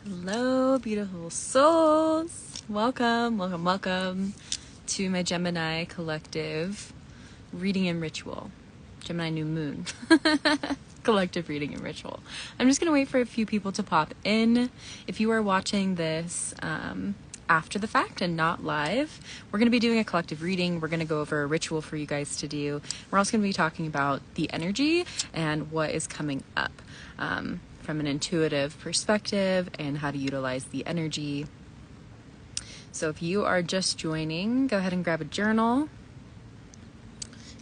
Hello, beautiful souls. Welcome to my Gemini collective reading and ritual. Gemini new moon collective reading and ritual. I'm just going to wait for a few people to pop in. If you are watching this after the fact and not live, we're going to be doing a collective reading. We're going to go over a ritual for you guys to do. We're also going to be talking about the energy and what is coming up. From an intuitive perspective and how to utilize the energy. So if you are just joining, go ahead and grab a journal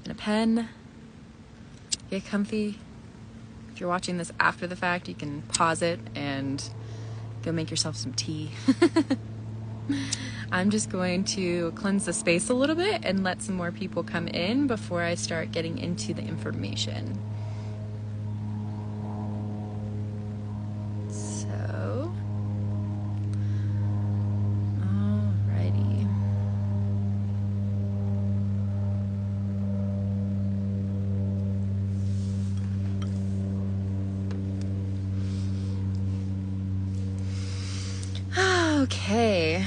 and a pen. Get comfy. If you're watching this after the fact, you can pause it and go make yourself some tea. I'm just going to cleanse the space a little bit and let some more people come in before I start getting into the information. Okay.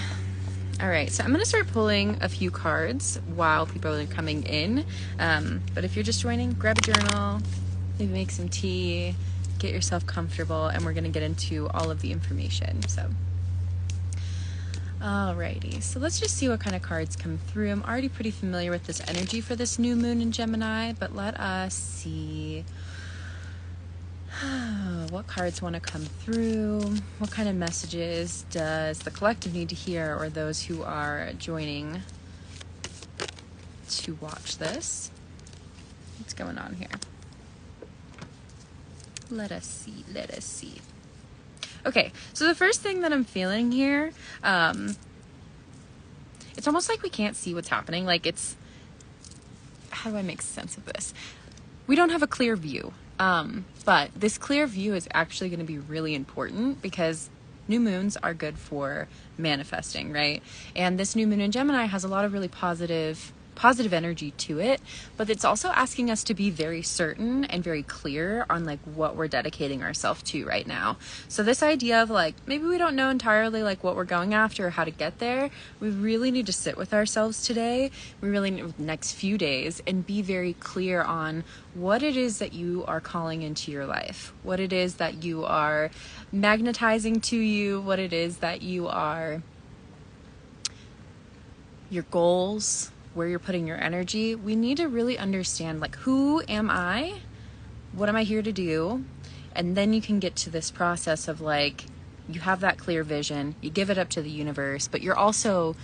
All right. So I'm going to start pulling a few cards while people are coming in. But if you're just joining, grab a journal, maybe make some tea, get yourself comfortable, and we're going to get into all of the information. So, alrighty. So let's just see what kind of cards come through. I'm already pretty familiar with this energy for this new moon in Gemini, but let us see what cards want to come through. What kind of messages does the collective need to hear, or those who are joining to watch this? What's going on here? Let us see. Okay, so the first thing that I'm feeling here, it's almost like we can't see what's happening. Like how do I make sense of this? We don't have a clear view. But this clear view is actually going to be really important because new moons are good for manifesting, right? And this new moon in Gemini has a lot of really positive energy to it, but it's also asking us to be very certain and very clear on like what we're dedicating ourselves to right now. So this idea of like, maybe we don't know entirely like what we're going after or how to get there. We really need to sit with ourselves today. We really need the next few days and be very clear on what it is that you are calling into your life, what it is that you are magnetizing to you, what it is that you are, your goals, where you're putting your energy. We need to really understand like, who am I? What am I here to do? And then you can get to this process of like, you have that clear vision, you give it up to the universe, but you're also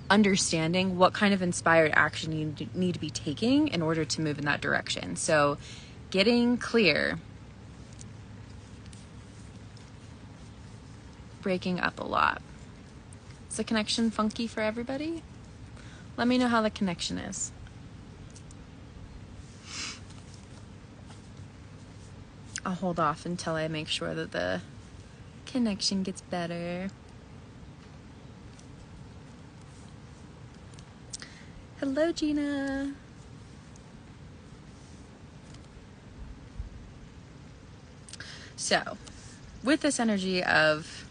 understanding what kind of inspired action you need to be taking in order to move in that direction. So getting clear, breaking up a lot. Is the connection funky for everybody? Let me know how the connection is. I'll hold off until I make sure that the connection gets better. Hello, Gina. So, with this energy of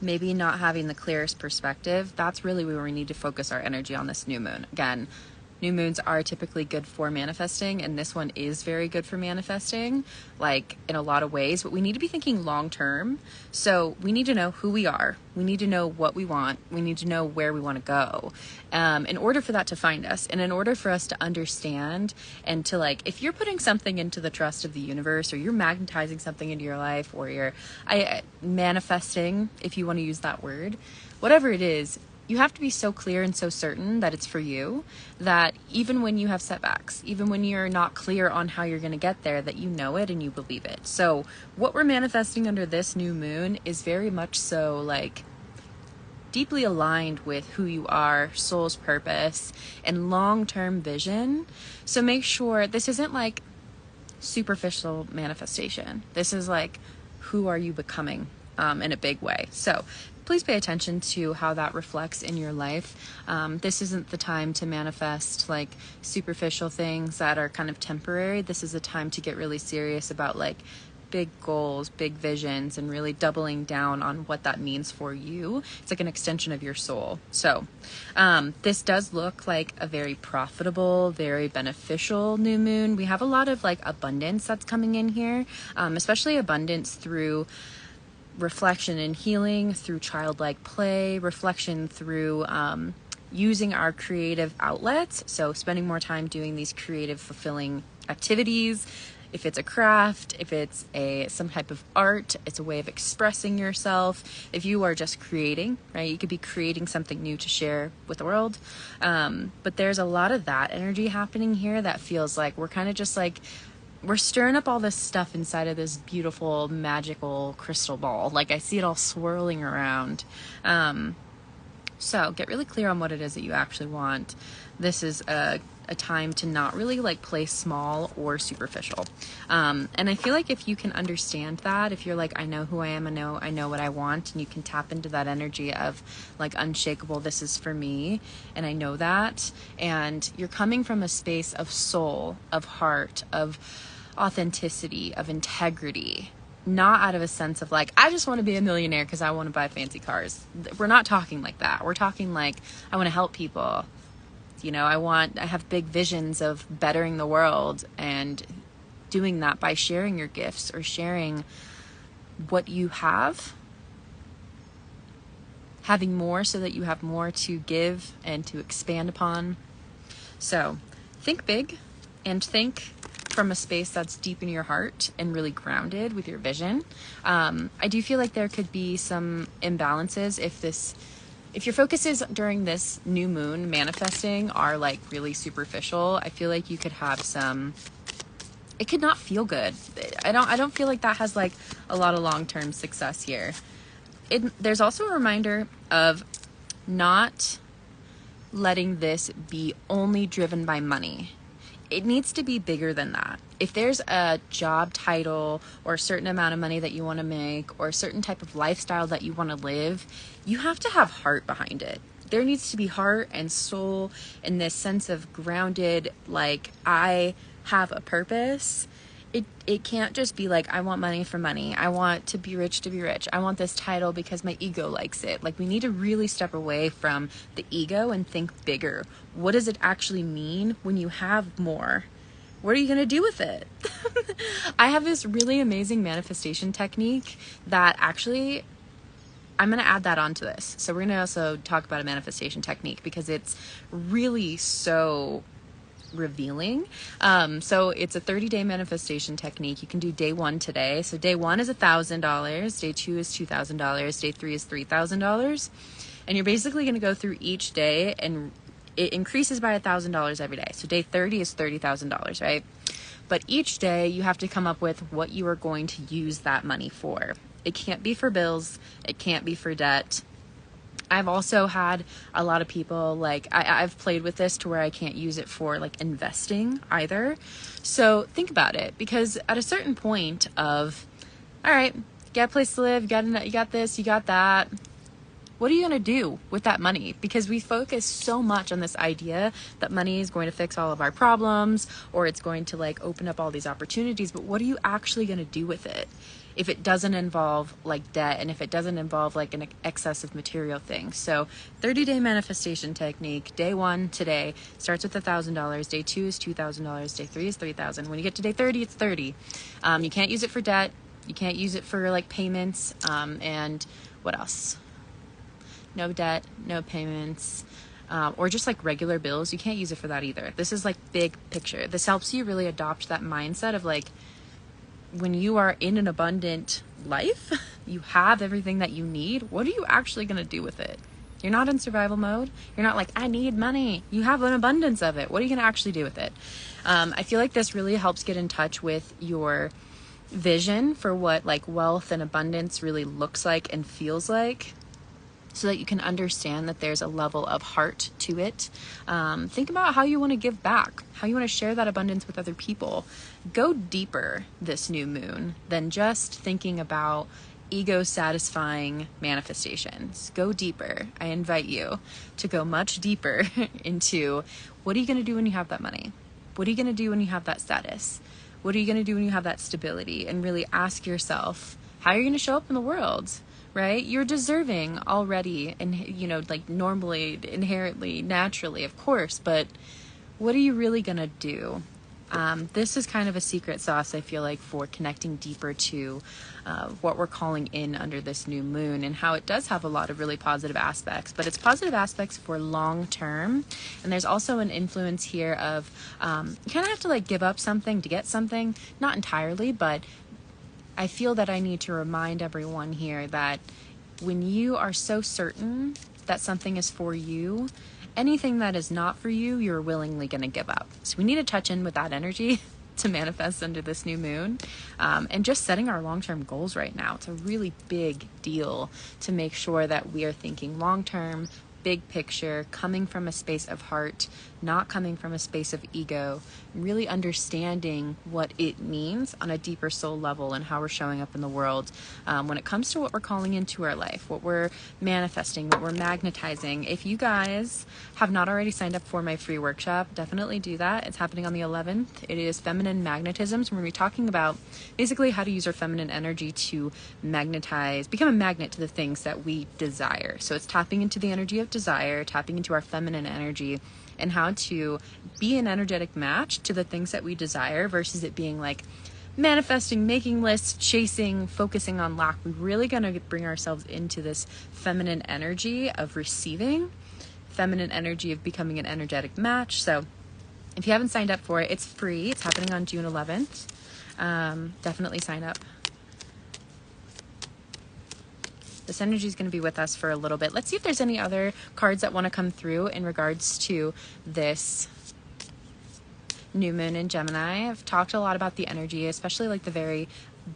maybe not having the clearest perspective, that's really where we need to focus our energy on this new moon. Again, new moons are typically good for manifesting, and this one is very good for manifesting, like in a lot of ways, but we need to be thinking long term. So we need to know who we are. We need to know what we want. We need to know where we want to go in order for that to find us, and in order for us to understand and to like, if you're putting something into the trust of the universe, or you're magnetizing something into your life, or you're manifesting, if you want to use that word, whatever it is, you have to be so clear and so certain that it's for you, that even when you have setbacks, even when you're not clear on how you're going to get there, that you know it and you believe it. So what we're manifesting under this new moon is very much so like deeply aligned with who you are, soul's purpose, and long-term vision. So make sure this isn't like superficial manifestation. This is like, who are you becoming in a big way? So please pay attention to how that reflects in your life. This isn't the time to manifest like superficial things that are kind of temporary. This is a time to get really serious about like big goals, big visions, and really doubling down on what that means for you. It's like an extension of your soul. So this does look like a very profitable, very beneficial new moon. We have a lot of like abundance that's coming in here, especially abundance through reflection and healing, through childlike play, reflection through using our creative outlets. So spending more time doing these creative, fulfilling activities. If it's a craft, if it's some type of art, it's a way of expressing yourself. If you are just creating, right, you could be creating something new to share with the world. But there's a lot of that energy happening here that feels like we're kind of just like, we're stirring up all this stuff inside of this beautiful, magical crystal ball. Like I see it all swirling around. So get really clear on what it is that you actually want. This is a time to not really like play small or superficial. And I feel like if you can understand that, if you're like, I know who I am, I know what I want, and you can tap into that energy of like unshakable, this is for me, and I know that, and you're coming from a space of soul, of heart, of authenticity, of integrity, not out of a sense of like, I just want to be a millionaire because I want to buy fancy cars. We're not talking like that. We're talking like, I want to help people. You know, I have big visions of bettering the world, and doing that by sharing your gifts or sharing what you have, having more so that you have more to give and to expand upon. So think big and think from a space that's deep in your heart and really grounded with your vision. I do feel like there could be some imbalances if your focuses during this new moon manifesting are like really superficial. I feel like you could have it could not feel good. I don't feel like that has like a lot of long-term success here. There's also a reminder of not letting this be only driven by money. It needs to be bigger than that. If there's a job title or a certain amount of money that you want to make or a certain type of lifestyle that you want to live, you have to have heart behind it. There needs to be heart and soul and this sense of grounded, like, I have a purpose. It can't just be like, I want money for money. I want to be rich to be rich. I want this title because my ego likes it. Like, we need to really step away from the ego and think bigger. What does it actually mean when you have more? What are you going to do with it? I have this really amazing manifestation technique that actually, I'm going to add that onto this. So we're going to also talk about a manifestation technique because it's really so revealing. So it's a 30-day manifestation technique. You can do day 1 today. So day 1 is $1,000. Day 2 is $2,000. Day 3 is $3,000. And you're basically going to go through each day, and it increases by $1,000 every day. So day 30 is $30,000, right? But each day you have to come up with what you are going to use that money for. It can't be for bills. It can't be for debt. I've also had a lot of people, like, I've played with this to where I can't use it for like investing either. So think about it, because at a certain point of, all right, you got a place to live, you got this, you got that. What are you going to do with that money? Because we focus so much on this idea that money is going to fix all of our problems, or it's going to like open up all these opportunities. But what are you actually going to do with it? If it doesn't involve like debt, and if it doesn't involve like an excessive material thing. So 30-day manifestation technique. Day 1 today starts with $1,000. Day 2 is $2,000. Day 3 is $3,000. When you get to day 30, it's 30. You can't use it for debt. You can't use it for like payments. And what else? No debt, no payments, or just like regular bills. You can't use it for that either. This is like big picture. This helps you really adopt that mindset of like, when you are in an abundant life, you have everything that you need. What are you actually going to do with it? You're not in survival mode. You're not like, I need money. You have an abundance of it. What are you going to actually do with it? I feel like this really helps get in touch with your vision for what like wealth and abundance really looks like and feels like, so that you can understand that there's a level of heart to it. Think about how you want to give back, how you want to share that abundance with other people. Go deeper this new moon than just thinking about ego-satisfying manifestations. Go deeper. I invite you to go much deeper into, what are you going to do when you have that money? What are you going to do when you have that status? What are you going to do when you have that stability? And really ask yourself, how are you going to show up in the world? Right? You're deserving already, and you know, like normally, inherently, naturally, of course, but what are you really going to do? This is kind of a secret sauce, I feel like, for connecting deeper to what we're calling in under this new moon, and how it does have a lot of really positive aspects, but it's positive aspects for long term. And there's also an influence here of you kind of have to like give up something to get something, not entirely, but I feel that I need to remind everyone here that when you are so certain that something is for you, anything that is not for you, you're willingly going to give up. So we need to touch in with that energy to manifest under this new moon. And just setting our long-term goals right now. It's a really big deal to make sure that we are thinking long-term, big picture, coming from a space of heart, not coming from a space of ego, really understanding what it means on a deeper soul level and how we're showing up in the world when it comes to what we're calling into our life, what we're manifesting, what we're magnetizing. If you guys have not already signed up for my free workshop, definitely do that. It's happening on the 11th. It is Feminine Magnetism. So we're going to be talking about basically how to use our feminine energy to magnetize, become a magnet to the things that we desire. So it's tapping into the energy of desire, tapping into our feminine energy, and how to be an energetic match to the things that we desire versus it being like manifesting, making lists, chasing, focusing on lack. We're really going to bring ourselves into this feminine energy of receiving, feminine energy of becoming an energetic match. So if you haven't signed up for it, it's free. It's happening on June 11th. Definitely sign up. This energy is going to be with us for a little bit. Let's see if there's any other cards that want to come through in regards to this new moon in Gemini. I've talked a lot about the energy, especially like the very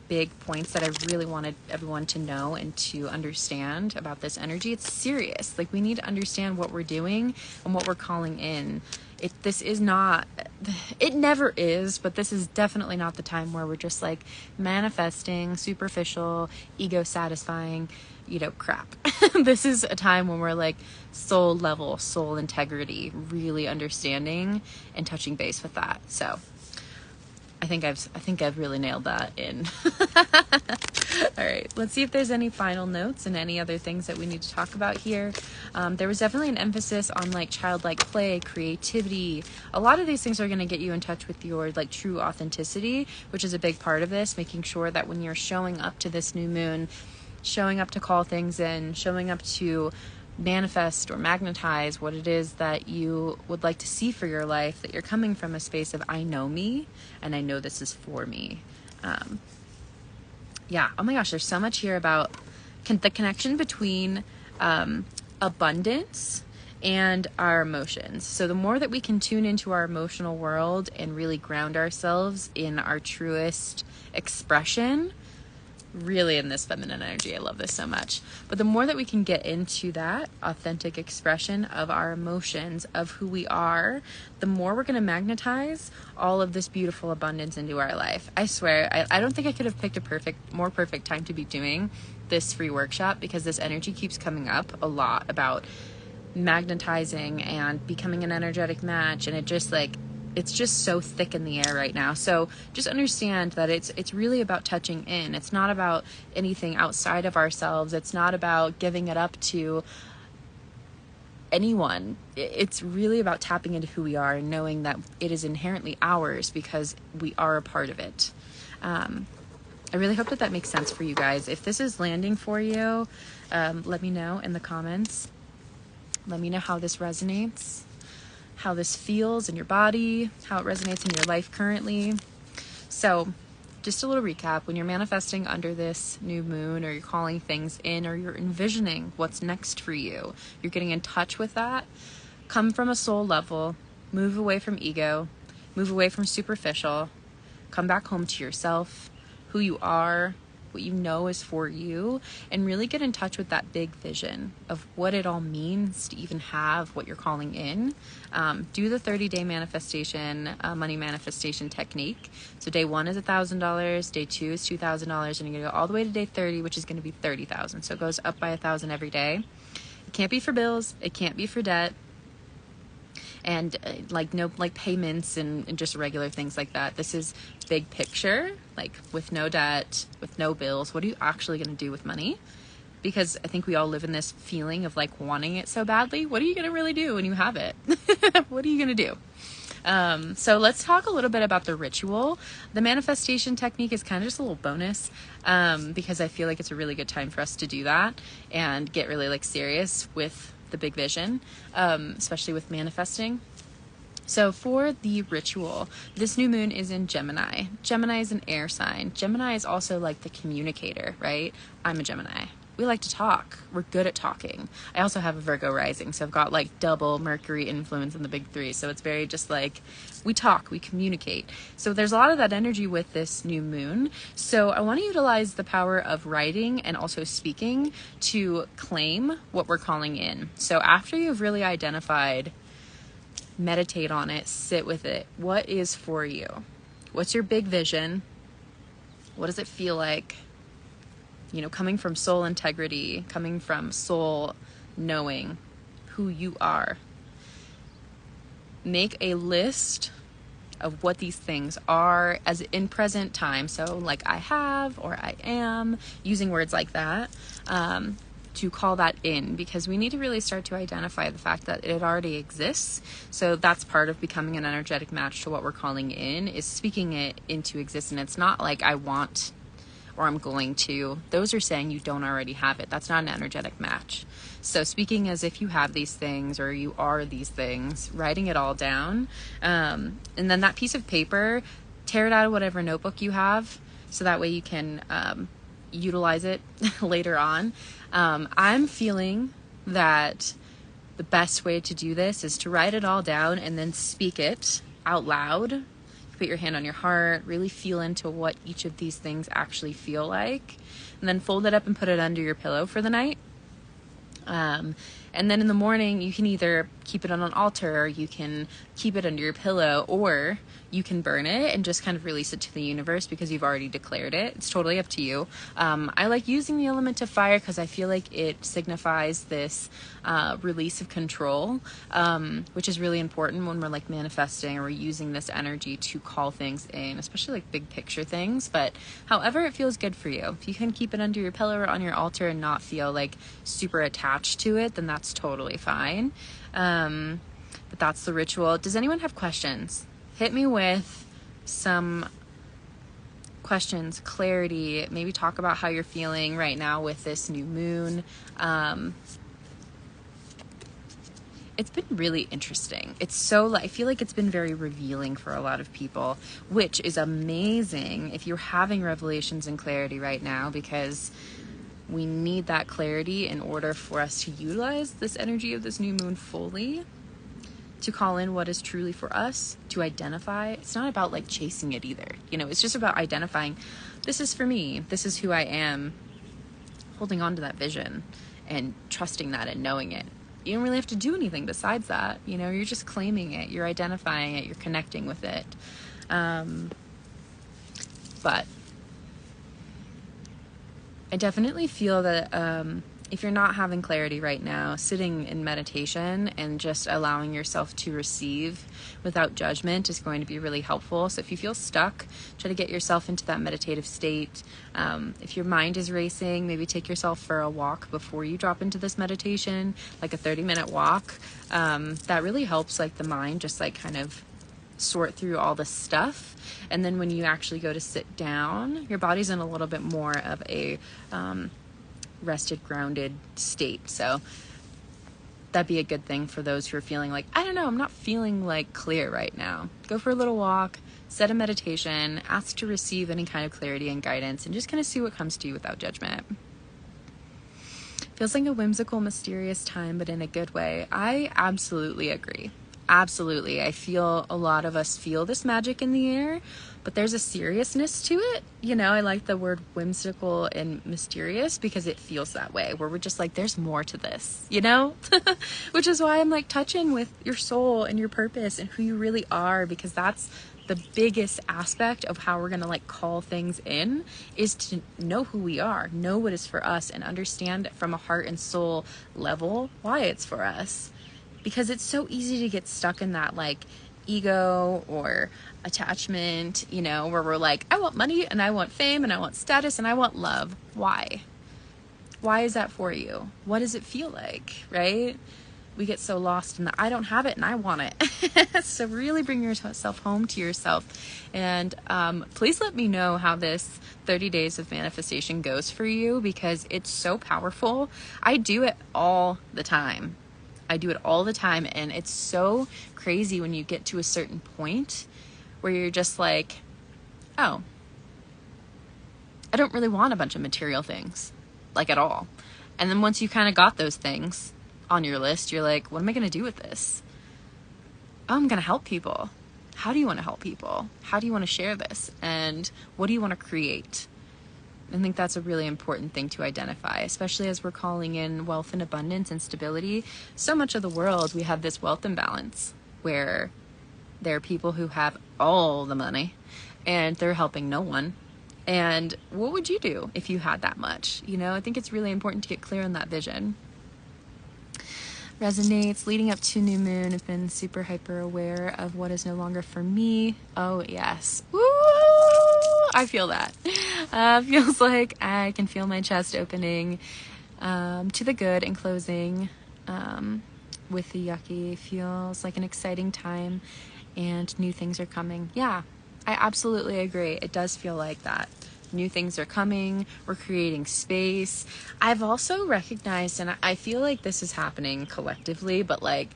big points that I really wanted everyone to know and to understand about this energy. It's serious. Like, we need to understand what we're doing and what we're calling in. This is not, it never is, but this is definitely not the time where we're just like manifesting, superficial, ego satisfying, crap. This is a time when we're like soul level, soul integrity, really understanding and touching base with that. So I think I've really nailed that in. All right, let's see if there's any final notes and any other things that we need to talk about here. There was definitely an emphasis on like childlike play, creativity. A lot of these things are going to get you in touch with your like true authenticity, which is a big part of this, making sure that when you're showing up to this new moon, showing up to call things in, showing up to manifest or magnetize what it is that you would like to see for your life, that you're coming from a space of I know me and I know this is for me. Yeah, oh my gosh, there's so much here about the connection between abundance and our emotions. So the more that we can tune into our emotional world and really ground ourselves in our truest expression, really in this feminine energy. I love this so much. But the more that we can get into that authentic expression of our emotions, of who we are, the more we're going to magnetize all of this beautiful abundance into our life. I swear, I don't think I could have picked a more perfect time to be doing this free workshop, because this energy keeps coming up a lot about magnetizing and becoming an energetic match, and it's just so thick in the air right now. So just understand that it's really about touching in. It's not about anything outside of ourselves. It's not about giving it up to anyone. It's really about tapping into who we are and knowing that it is inherently ours because we are a part of it. I really hope that makes sense for you guys. If this is landing for you, let me know in the comments. Let me know how this resonates, how this feels in your body, how it resonates in your life currently. So just a little recap. When you're manifesting under this new moon, or you're calling things in, or you're envisioning what's next for you, you're getting in touch with that. Come from a soul level, move away from ego, move away from superficial, come back home to yourself, who you are, what you know is for you, and really get in touch with that big vision of what it all means to even have what you're calling in. Do the 30-day manifestation, money manifestation technique. So day 1 is $1,000, day 2 is $2,000, and you're gonna go all the way to day 30, which is gonna be 30,000. So it goes up by 1,000 every day. It can't be for bills, it can't be for debt. and like no like payments and just regular things like that. This is big picture, like with no debt, with no bills. What are you actually going to do with money? Because I think we all live in this feeling of like wanting it so badly. What are you going to really do when you have it? What are you going to do? So let's talk a little bit about the ritual. The manifestation technique is kind of just a little bonus, because I feel like it's a really good time for us to do that and get really like serious with the big vision, especially with manifesting. So for the ritual, this new moon is in Gemini. Gemini is an air sign. Gemini is also like the communicator, right? I'm a Gemini. We like to talk. We're good at talking. I also have a Virgo rising, so I've got like double Mercury influence in the big three. So it's very just like we talk, we communicate. So there's a lot of that energy with this new moon. So I want to utilize the power of writing and also speaking to claim what we're calling in. So after you've really identified, meditate on it, sit with it. What is for you? What's your big vision? What does it feel like? You know, coming from soul integrity, coming from soul knowing who you are. Make a list of what these things are as in present time. So like I have or I am, using words like that, to call that in, because we need to really start to identify the fact that it already exists. So that's part of becoming an energetic match to what we're calling in, is speaking it into existence. It's not like I want or I'm going to. Those are saying you don't already have it. That's not an energetic match. So speaking as if you have these things or you are these things, writing it all down, and then that piece of paper, tear it out of whatever notebook you have, so that way you can utilize it later on. I'm feeling that the best way to do this is to write it all down and then speak it out loud. Put your hand on your heart, really feel into what each of these things actually feel like, and then fold it up and put it under your pillow for the night. And then in the morning, you can either keep it on an altar, or you can keep it under your pillow, or you can burn it and just kind of release it to the universe because you've already declared it. It's totally up to you. I like using the element of fire because I feel like it signifies this release of control, which is really important when we're like manifesting or we're using this energy to call things in, especially like big picture things. But however it feels good for you. If you can keep it under your pillow or on your altar and not feel like super attached to it, then that's totally fine. But that's the ritual. Does anyone have questions? Hit me with some questions, clarity, maybe talk about how you're feeling right now with this new moon. It's been really interesting. I feel like it's been very revealing for a lot of people, which is amazing if you're having revelations and clarity right now, because we need that clarity in order for us to utilize this energy of this new moon fully, to call in what is truly for us, to identify. It's not about like chasing it either. It's just about identifying, this is for me, this is who I am, holding on to that vision and trusting that and knowing it. You don't really have to do anything besides that. You're just claiming it, you're identifying it, you're connecting with it. But I definitely feel that if you're not having clarity right now, sitting in meditation and just allowing yourself to receive without judgment is going to be really helpful. So if you feel stuck, try to get yourself into that meditative state. If your mind is racing, maybe take yourself for a walk before you drop into this meditation, like a 30-minute walk. That really helps like the mind just like kind of sort through all the stuff. And then when you actually go to sit down, your body's in a little bit more of a rested, grounded state. So that'd be a good thing for those who are feeling like, I don't know, I'm not feeling like clear right now. Go for a little walk, set a meditation, ask to receive any kind of clarity and guidance, and just kind of see what comes to you without judgment. Feels like a whimsical, mysterious time, but in a good way. I absolutely agree. Absolutely. I feel a lot of us feel this magic in the air, but there's a seriousness to it. I like the word whimsical and mysterious because it feels that way, where we're just like, there's more to this, which is why I'm like touching with your soul and your purpose and who you really are, because that's the biggest aspect of how we're going to like call things in, is to know who we are, know what is for us, and understand from a heart and soul level why it's for us. because it's so easy to get stuck in that like ego or attachment, you know, where we're like, I want money and I want fame and I want status and I want love. Why? Why is that for you? What does it feel like, right? We get so lost in the I don't have it and I want it. So really bring yourself home to yourself. And please let me know how this 30 days of manifestation goes for you, because it's so powerful. I do it all the time. And it's so crazy when you get to a certain point where you're just like, oh, I don't really want a bunch of material things, like at all. And then once you kind of got those things on your list, you're like, what am I going to do with this? Oh, I'm going to help people. How do you want to help people? How do you want to share this? And what do you want to create? I think that's a really important thing to identify, especially as we're calling in wealth and abundance and stability. So much of the world, we have this wealth imbalance where there are people who have all the money and they're helping no one. And what would you do if you had that much? You know, I think it's really important to get clear on that vision. Resonates. Leading up to new moon, I've been super hyper aware of what is no longer for me. Oh yes. Woo! I feel that. Feels like I can feel my chest opening to the good and closing with the yucky. Feels like an exciting time and new things are coming. Yeah, I absolutely agree. It does feel like that. New things are coming. We're creating space. I've also recognized, and I feel like this is happening collectively, but like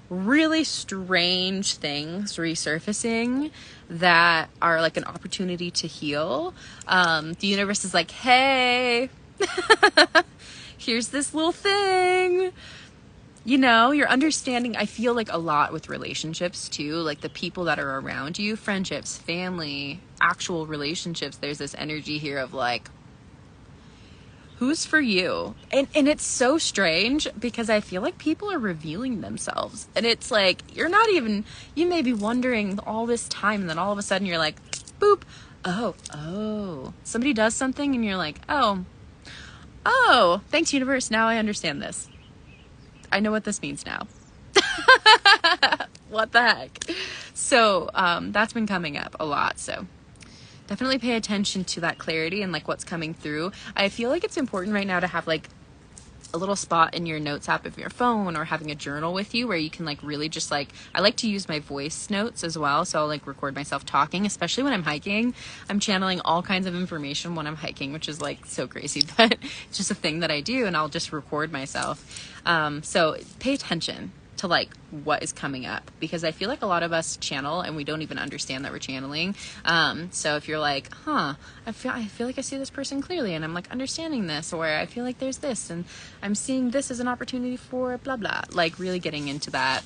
really strange things resurfacing that are like an opportunity to heal. The universe is like, hey, here's this little thing. You know, you're understanding. I feel like a lot with relationships too, like the people that are around you, friendships, family, actual relationships. There's this energy here of like, who's for you? And it's so strange because I feel like people are revealing themselves. And it's like, you may be wondering all this time, and then all of a sudden you're like, boop, oh, somebody does something and you're like, oh, thanks universe. Now I understand this. I know what this means now. What the heck? So that's been coming up a lot. So definitely pay attention to that clarity and like what's coming through. I feel like it's important right now to have like a little spot in your notes app of your phone, or having a journal with you where you can like really just like, I like to use my voice notes as well. So I'll like record myself talking, especially when I'm hiking. I'm channeling all kinds of information when I'm hiking, which is like so crazy, but it's just a thing that I do, and I'll just record myself. So pay attention to like what is coming up, because I feel like a lot of us channel and we don't even understand that we're channeling. So if you're like, I feel like I see this person clearly and I'm like understanding this, or I feel like there's this and I'm seeing this as an opportunity for blah blah, like really getting into that,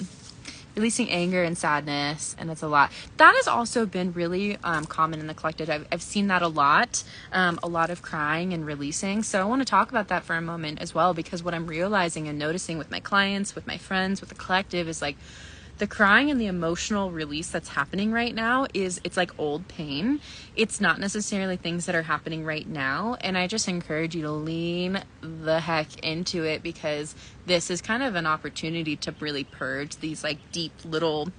releasing anger and sadness. And it's a lot that has also been really common in the collective. I've seen that a lot of crying and releasing. So I want to talk about that for a moment as well, because what I'm realizing and noticing with my clients, with my friends, with the collective is like the crying and the emotional release that's happening right now it's like old pain. It's not necessarily things that are happening right now. And I just encourage you to lean the heck into it, because this is kind of an opportunity to really purge these like deep little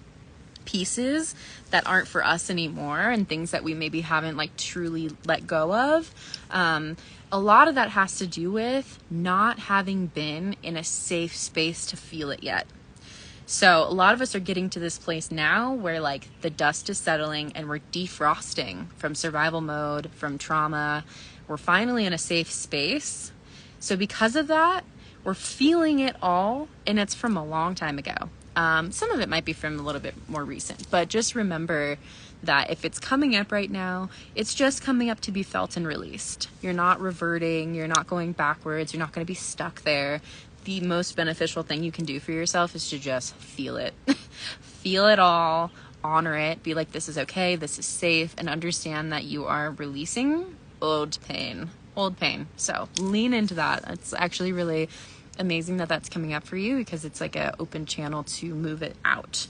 pieces that aren't for us anymore, and things that we maybe haven't like truly let go of. A lot of that has to do with not having been in a safe space to feel it yet. So a lot of us are getting to this place now where like the dust is settling and we're defrosting from survival mode, from trauma. We're finally in a safe space. So because of that, we're feeling it all, and it's from a long time ago. Some of it might be from a little bit more recent, but just remember that if it's coming up right now, it's just coming up to be felt and released. You're not reverting, you're not going backwards, you're not going to be stuck there. The most beneficial thing you can do for yourself is to just feel it. Feel it all, honor it, be like, this is okay, this is safe, and understand that you are releasing old pain. So lean into that. It's actually really amazing that that's coming up for you, because it's like an open channel to move it out.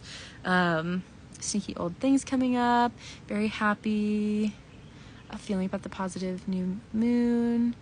Sneaky old things coming up. Very happy. A feeling about the positive new moon.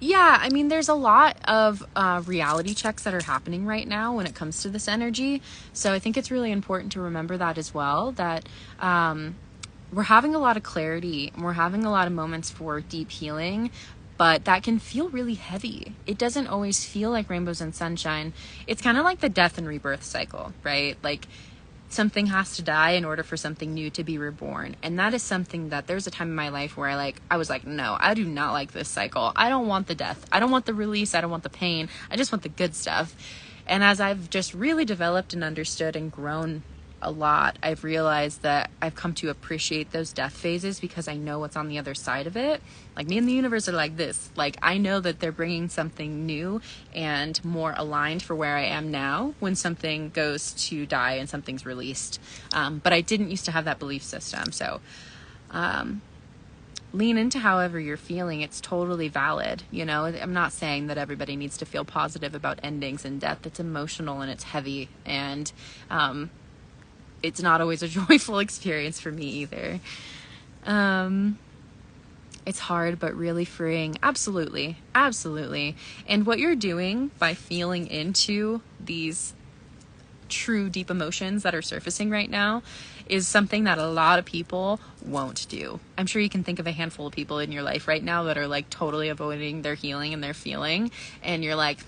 Yeah, I mean, there's a lot of reality checks that are happening right now when it comes to this energy. So I think it's really important to remember that as well, that we're having a lot of clarity and we're having a lot of moments for deep healing, but that can feel really heavy. It doesn't always feel like rainbows and sunshine. It's kind of like the death and rebirth cycle, right? Like, something has to die in order for something new to be reborn. And that is something that there's a time in my life where I was like, no, I do not like this cycle. I don't want the death. I don't want the release. I don't want the pain. I just want the good stuff. And as I've just really developed and understood and grown a lot, I've realized that I've come to appreciate those death phases because I know what's on the other side of it. Like, me and the universe are like this. Like, I know that they're bringing something new and more aligned for where I am now when something goes to die and something's released. But I didn't used to have that belief system. So lean into however you're feeling. It's totally valid. You know, I'm not saying that everybody needs to feel positive about endings and death. It's emotional and it's heavy. And it's not always a joyful experience for me either. It's hard, but really freeing. Absolutely. Absolutely. And what you're doing by feeling into these true deep emotions that are surfacing right now is something that a lot of people won't do. I'm sure you can think of a handful of people in your life right now that are like totally avoiding their healing and their feeling. And you're like,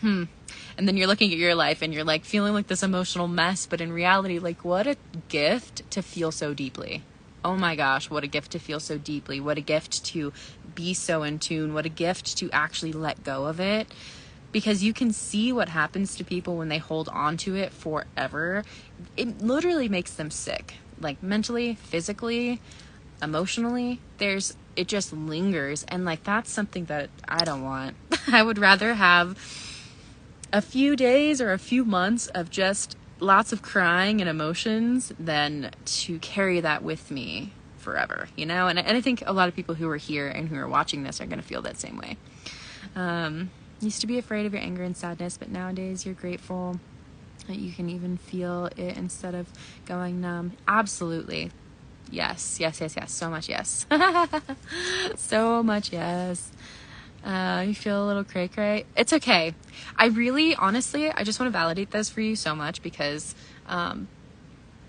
And then you're looking at your life and you're like feeling like this emotional mess. But in reality, like, what a gift to feel so deeply. Oh my gosh, what a gift to feel so deeply. What a gift to be so in tune. What a gift to actually let go of it. Because you can see what happens to people when they hold on to it forever. It literally makes them sick. Like, mentally, physically, emotionally. It just lingers. And like, that's something that I don't want. I would rather have a few days or a few months of just lots of crying and emotions than to carry that with me forever, you know? And I think a lot of people who are here and who are watching this are going to feel that same way. Used to be afraid of your anger and sadness, but nowadays you're grateful that you can even feel it instead of going numb. Absolutely. Yes. So much yes. So much yes. You feel a little cray-cray. It's okay. Honestly, I just want to validate this for you so much because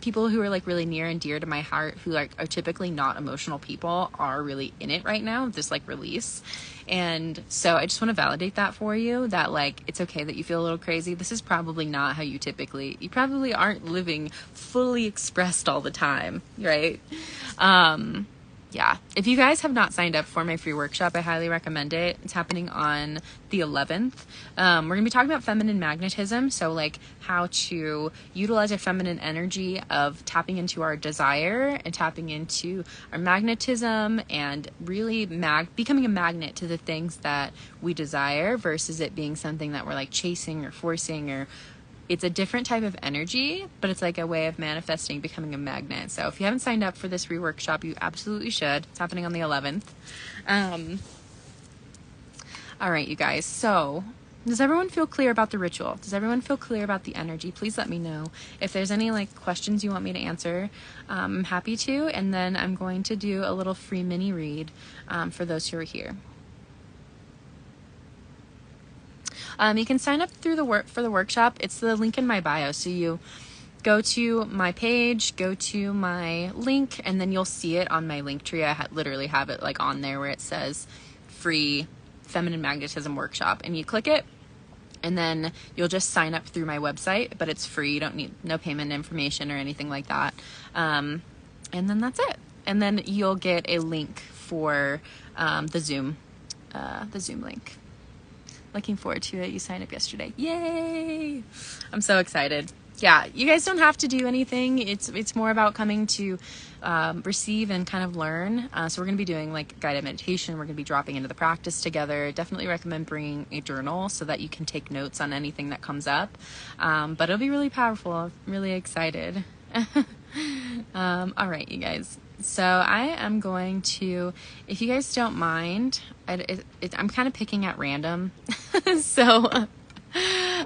people who are like really near and dear to my heart, who like are typically not emotional people, are really in it right now, this like release. And so I just want to validate that for you, that like, it's okay that you feel a little crazy. This is probably not how you probably aren't living fully expressed all the time, right? Yeah, if you guys have not signed up for my free workshop, I highly recommend it. It's happening on the 11th. We're going to be talking about feminine magnetism. So like how to utilize our feminine energy of tapping into our desire and tapping into our magnetism and really becoming a magnet to the things that we desire versus it being something that we're like chasing or forcing or it's a different type of energy, but it's like a way of manifesting, becoming a magnet. So if you haven't signed up for this free workshop, you absolutely should. It's happening on the 11th. All right, you guys. So does everyone feel clear about the ritual? Does everyone feel clear about the energy? Please let me know. If there's any like questions you want me to answer, I'm happy to. And then I'm going to do a little free mini read for those who are here. You can sign up through for the workshop. It's the link in my bio. So you go to my page, go to my link, and then you'll see it on my link tree. I literally have it like on there where it says free feminine magnetism workshop, and you click it, and then you'll just sign up through my website, but it's free. You don't need no payment information or anything like that. And then that's it. And then you'll get a link for the Zoom link. Looking forward to it. You signed up yesterday. Yay! I'm so excited. Yeah, you guys don't have to do anything. It's more about coming to receive and kind of learn. So we're going to be doing like guided meditation. We're going to be dropping into the practice together. Definitely recommend bringing a journal so that you can take notes on anything that comes up. But it'll be really powerful. I'm really excited. All right, you guys. So I am going to, if you guys don't mind, I'm kind of picking at random. So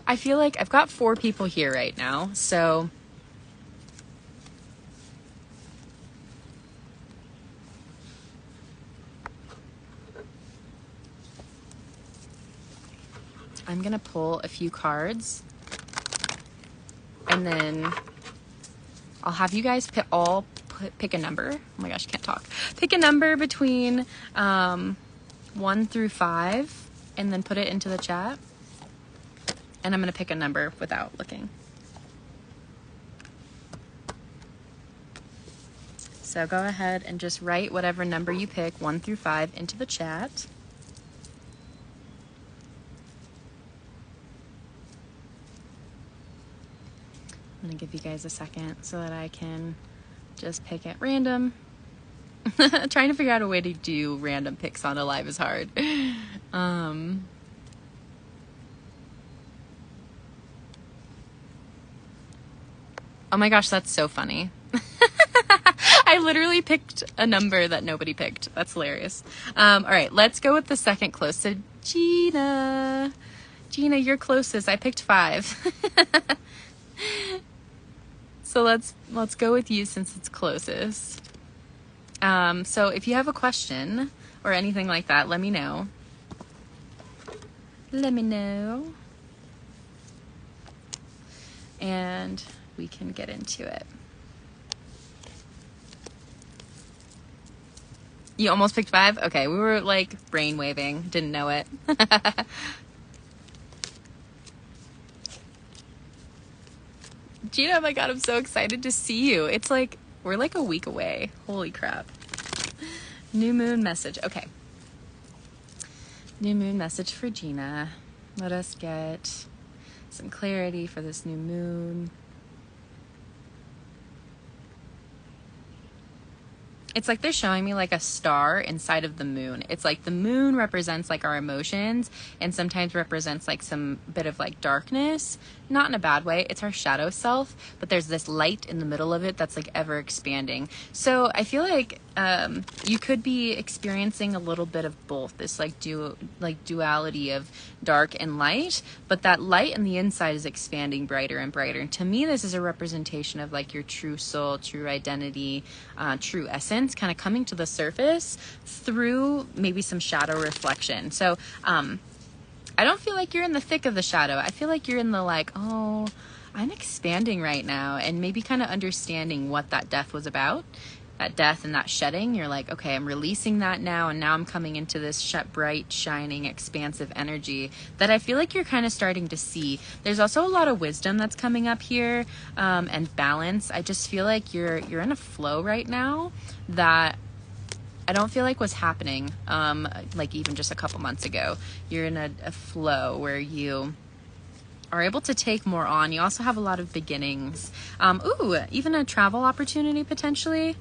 I feel like I've got 4 people here right now. So I'm gonna pull a few cards, and then I'll have you guys pick a number. Oh my gosh, I can't talk. Pick a number between 1 through 5, and then put it into the chat. And I'm gonna pick a number without looking. So go ahead and just write whatever number you pick, 1 through 5, into the chat. I'm gonna give you guys a second so that I can just pick at random. Trying to figure out a way to do random picks on a live is hard. Oh my gosh, that's so funny. I literally picked a number that nobody picked. That's hilarious. All right, let's go with the second closest. Gina. Gina, you're closest. I picked 5. So let's go with you since it's closest. So if you have a question or anything like that, let me know. Let me know. And we can get into it. You almost picked 5? Okay, we were like brainwaving, didn't know it. Gina, oh my god, I'm so excited to see you. It's like, we're like a week away. Holy crap. New moon message. Okay. New moon message for Gina. Let us get some clarity for this new moon. It's like they're showing me like a star inside of the moon. It's like the moon represents like our emotions and sometimes represents like some bit of like darkness, not in a bad way. It's our shadow self, but there's this light in the middle of it that's like ever expanding. So I feel like you could be experiencing a little bit of both, this like duality of dark and light, but that light on the inside is expanding brighter and brighter. And to me, this is a representation of like your true soul, true identity, true essence kind of coming to the surface through maybe some shadow reflection. So I don't feel like you're in the thick of the shadow. I feel like you're in the like, oh, I'm expanding right now, and maybe kind of understanding what that death was about. That death and that shedding, you're like, okay, I'm releasing that now, and now I'm coming into this bright, shining, expansive energy that I feel like you're kind of starting to see. There's also a lot of wisdom that's coming up here, and balance. I just feel like you're in a flow right now that I don't feel like was happening, like even just a couple months ago. You're in a flow where you are able to take more on. You also have a lot of beginnings. Even a travel opportunity potentially.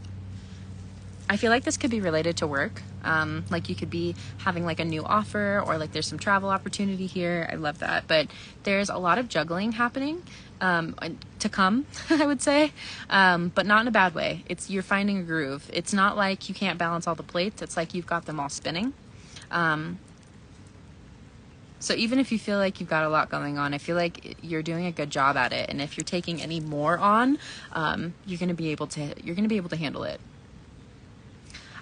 I feel like this could be related to work. Like you could be having like a new offer, or like there's some travel opportunity here. I love that. But there's a lot of juggling happening to come, I would say, but not in a bad way. You're finding a groove. It's not like you can't balance all the plates. It's like you've going them all spinning. So even if you feel like you've got a lot going on, I feel like you're doing a good job at it. And if you're taking any more on, you're going to be able to handle it.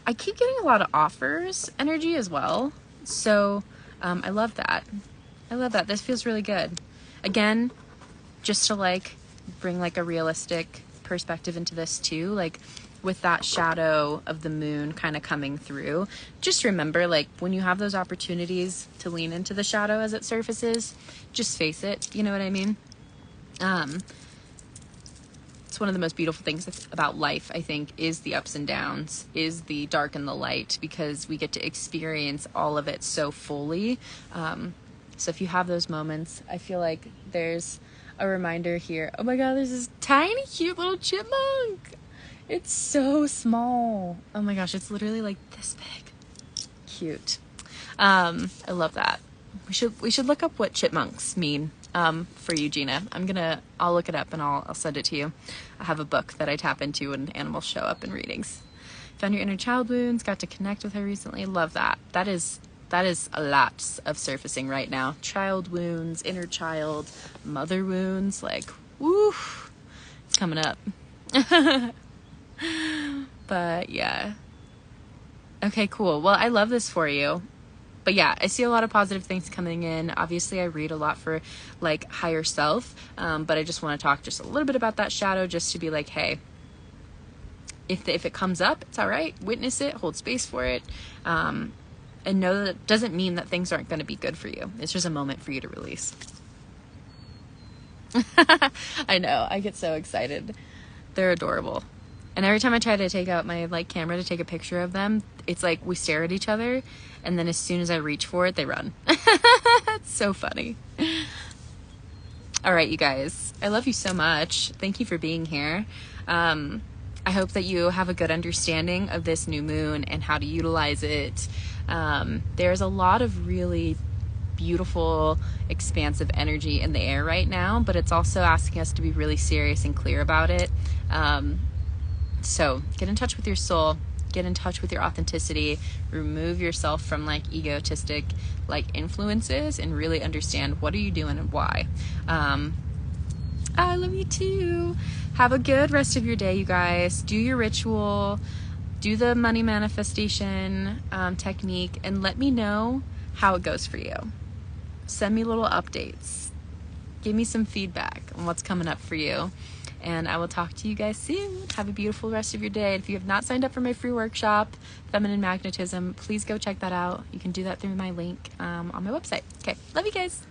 I keep getting a lot of offers energy as well. So I love that. I love that. This feels really good. Again, just to like bring like a realistic perspective into this too, like with that shadow of the moon kind of coming through, just remember, like when you have those opportunities to lean into the shadow as it surfaces, just face it. You know what I mean? It's one of the most beautiful things about life, I think, is the ups and downs, is the dark and the light, because we get to experience all of it so fully. So if you have those moments, I feel like there's a reminder here. Oh my god, there's this tiny cute little chipmunk. It's so small. Oh my gosh, it's literally like this big. Cute. I love that. We should look up what chipmunks mean for you, Gina. I'll look it up and I'll send it to you. I have a book that I tap into when animals show up in readings. Found your inner child wounds, got to connect with her recently. Love that. That is a lot of surfacing right now. Child wounds, inner child, mother wounds, like, woo, it's coming up. But yeah. Okay, cool. Well, I love this for you. But yeah, I see a lot of positive things coming in. Obviously, I read a lot for like higher self, but I just want to talk just a little bit about that shadow, just to be like, hey, if it comes up, it's all right. Witness it, hold space for it, and know that it doesn't mean that things aren't going to be good for you. It's just a moment for you to release. I know, I get so excited. They're adorable. And every time I try to take out my like camera to take a picture of them, it's like we stare at each other, and then as soon as I reach for it, they run. It's so funny. All right, you guys, I love you so much. Thank you for being here. I hope that you have a good understanding of this new moon and how to utilize it. There's a lot of really beautiful, expansive energy in the air right now, but it's also asking us to be really serious and clear about it. So get in touch with your soul, get in touch with your authenticity, remove yourself from like egotistic like influences, and really understand what are you doing and why. I love you too. Have a good rest of your day, you guys. Do your ritual, do the money manifestation technique, and let me know how it goes for you. Send me little updates. Give me some feedback on what's coming up for you. And I will talk to you guys soon. Have a beautiful rest of your day. If you have not signed up for my free workshop, Feminine Magnetism, please go check that out. You can do that through my link on my website. Okay, love you guys.